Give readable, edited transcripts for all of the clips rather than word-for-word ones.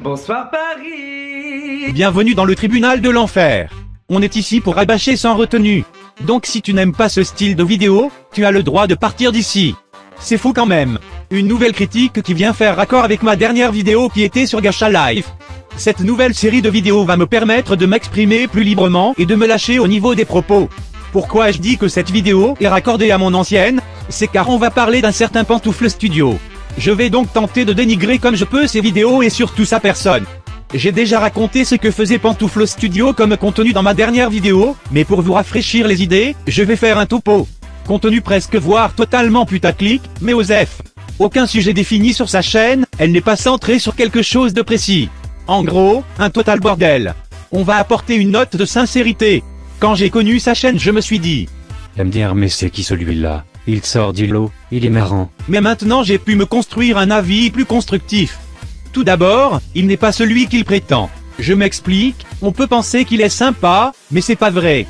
Bonsoir Paris. Bienvenue dans le tribunal de l'enfer. On est ici pour rabâcher sans retenue. Donc si tu n'aimes pas ce style de vidéo, tu as le droit de partir d'ici. C'est fou quand même. Une nouvelle critique qui vient faire raccord avec ma dernière vidéo qui était sur Gacha Life. Cette nouvelle série de vidéos va me permettre de m'exprimer plus librement et de me lâcher au niveau des propos. Pourquoi je dis que cette vidéo est raccordée à mon ancienne? C'est car on va parler d'un certain Pantoufle Studio. Je vais donc tenter de dénigrer comme je peux ces vidéos et surtout sa personne. J'ai déjà raconté ce que faisait Pantoufle Studio comme contenu dans ma dernière vidéo, mais pour vous rafraîchir les idées, je vais faire un topo. Contenu presque voire totalement putaclic, mais osef. Aucun sujet défini sur sa chaîne, elle n'est pas centrée sur quelque chose de précis. En gros, un total bordel. On va apporter une note de sincérité. Quand j'ai connu sa chaîne je me suis dit MDR mais c'est qui celui-là? Il sort du lot, il est marrant. Mais maintenant j'ai pu me construire un avis plus constructif. Tout d'abord, il n'est pas celui qu'il prétend. Je m'explique, on peut penser qu'il est sympa, mais c'est pas vrai.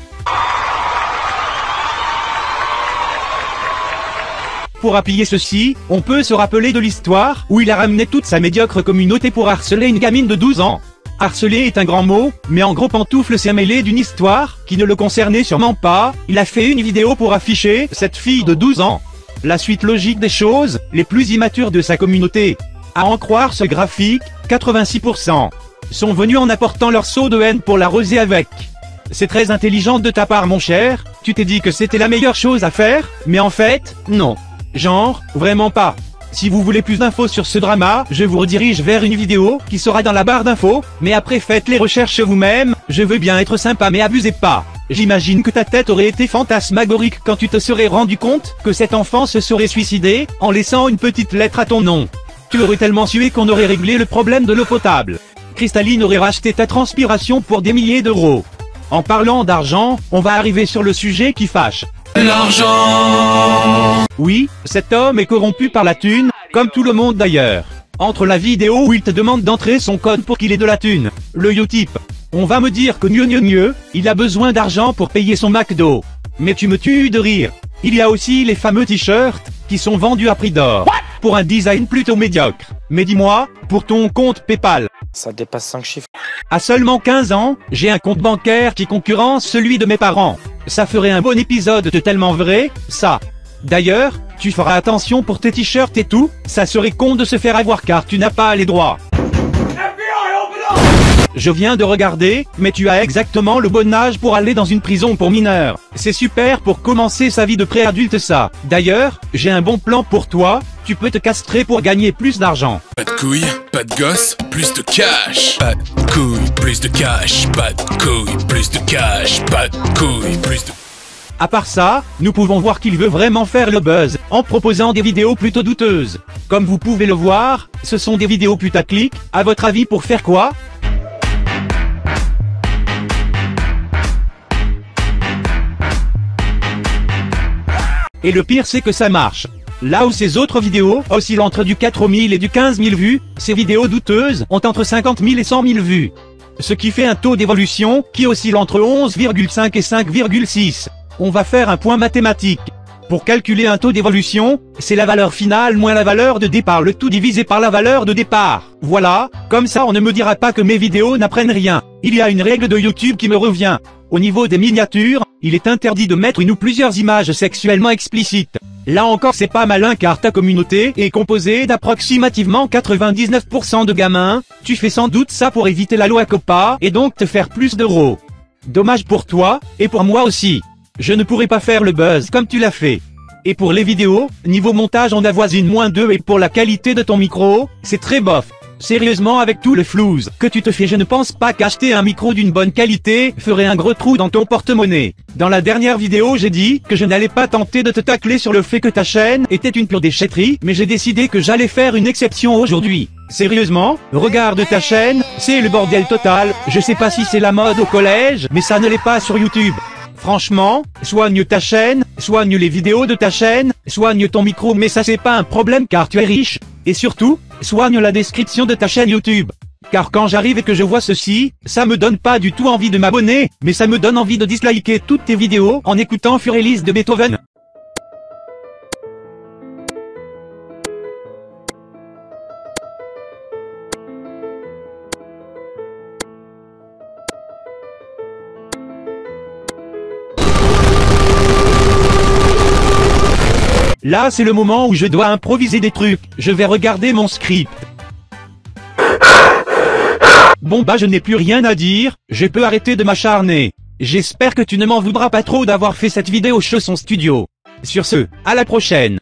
Pour appuyer ceci, on peut se rappeler de l'histoire où il a ramené toute sa médiocre communauté pour harceler une gamine de 12 ans. Harceler est un grand mot, mais en gros Pantoufle s'est mêlé d'une histoire qui ne le concernait sûrement pas. Il a fait une vidéo pour afficher cette fille de 12 ans. La suite logique des choses, les plus immatures de sa communauté, à en croire ce graphique, 86% sont venus en apportant leur seau de haine pour l'arroser avec. C'est très intelligent de ta part mon cher, tu t'es dit que c'était la meilleure chose à faire, mais en fait, non. Genre, vraiment pas. Si vous voulez plus d'infos sur ce drama, je vous redirige vers une vidéo qui sera dans la barre d'infos, mais après faites les recherches vous-même, je veux bien être sympa mais abusez pas. J'imagine que ta tête aurait été fantasmagorique quand tu te serais rendu compte que cet enfant se serait suicidé, en laissant une petite lettre à ton nom. Tu aurais tellement sué qu'on aurait réglé le problème de l'eau potable. Cristalline aurait racheté ta transpiration pour des milliers d'euros. En parlant d'argent, on va arriver sur le sujet qui fâche. L'argent. Oui, cet homme est corrompu par la thune, comme tout le monde d'ailleurs. Entre la vidéo où il te demande d'entrer son code pour qu'il ait de la thune, le Utip, on va me dire que il a besoin d'argent pour payer son McDo. Mais tu me tues de rire. Il y a aussi les fameux t-shirts, qui sont vendus à prix d'or, pour un design plutôt médiocre. Mais dis-moi, pour ton compte PayPal, ça dépasse 5 chiffres. à seulement 15 ans, j'ai un compte bancaire qui concurrence celui de mes parents. Ça ferait un bon épisode de Tellement Vrai, ça. D'ailleurs, tu feras attention pour tes t-shirts et tout, ça serait con de se faire avoir car tu n'as pas les droits. Je viens de regarder, mais tu as exactement le bon âge pour aller dans une prison pour mineurs. C'est super pour commencer sa vie de préadulte ça. D'ailleurs, j'ai un bon plan pour toi, tu peux te castrer pour gagner plus d'argent. Pas de couilles, pas de gosse, plus de cash. Pas de couilles, plus de cash. Pas de couilles, plus de cash. Pas de couilles, plus de... À part ça, nous pouvons voir qu'il veut vraiment faire le buzz, en proposant des vidéos plutôt douteuses. Comme vous pouvez le voir, ce sont des vidéos putaclic, à votre avis pour faire quoi? Et le pire c'est que ça marche. Là où ces autres vidéos oscillent entre du 4000 et du 15 000 vues, ces vidéos douteuses ont entre 50 000 et 100 000 vues. Ce qui fait un taux d'évolution qui oscille entre 11,5 et 5,6. On va faire un point mathématique. Pour calculer un taux d'évolution, c'est la valeur finale moins la valeur de départ, le tout divisé par la valeur de départ. Voilà, comme ça on ne me dira pas que mes vidéos n'apprennent rien. Il y a une règle de YouTube qui me revient. Au niveau des miniatures, il est interdit de mettre une ou plusieurs images sexuellement explicites. Là encore c'est pas malin car ta communauté est composée d'approximativement 99% de gamins, tu fais sans doute ça pour éviter la loi COPPA et donc te faire plus d'euros. Dommage pour toi, et pour moi aussi. Je ne pourrais pas faire le buzz comme tu l'as fait. Et pour les vidéos, niveau montage on avoisine -2 et pour la qualité de ton micro, c'est très bof. Sérieusement avec tout le flouze que tu te fais je ne pense pas qu'acheter un micro d'une bonne qualité ferait un gros trou dans ton porte-monnaie. Dans la dernière vidéo j'ai dit que je n'allais pas tenter de te tacler sur le fait que ta chaîne était une pure déchetterie, mais j'ai décidé que j'allais faire une exception aujourd'hui. Sérieusement, regarde ta chaîne, c'est le bordel total, je sais pas si c'est la mode au collège, mais ça ne l'est pas sur YouTube. Franchement, soigne ta chaîne, soigne les vidéos de ta chaîne, soigne ton micro mais ça c'est pas un problème car tu es riche. Et surtout, soigne la description de ta chaîne YouTube. Car quand j'arrive et que je vois ceci, ça me donne pas du tout envie de m'abonner, mais ça me donne envie de disliker toutes tes vidéos en écoutant Furélise de Beethoven. Là c'est le moment où je dois improviser des trucs, je vais regarder mon script. Bon bah je n'ai plus rien à dire, je peux arrêter de m'acharner. J'espère que tu ne m'en voudras pas trop d'avoir fait cette vidéo Chausson Studio. Sur ce, à la prochaine.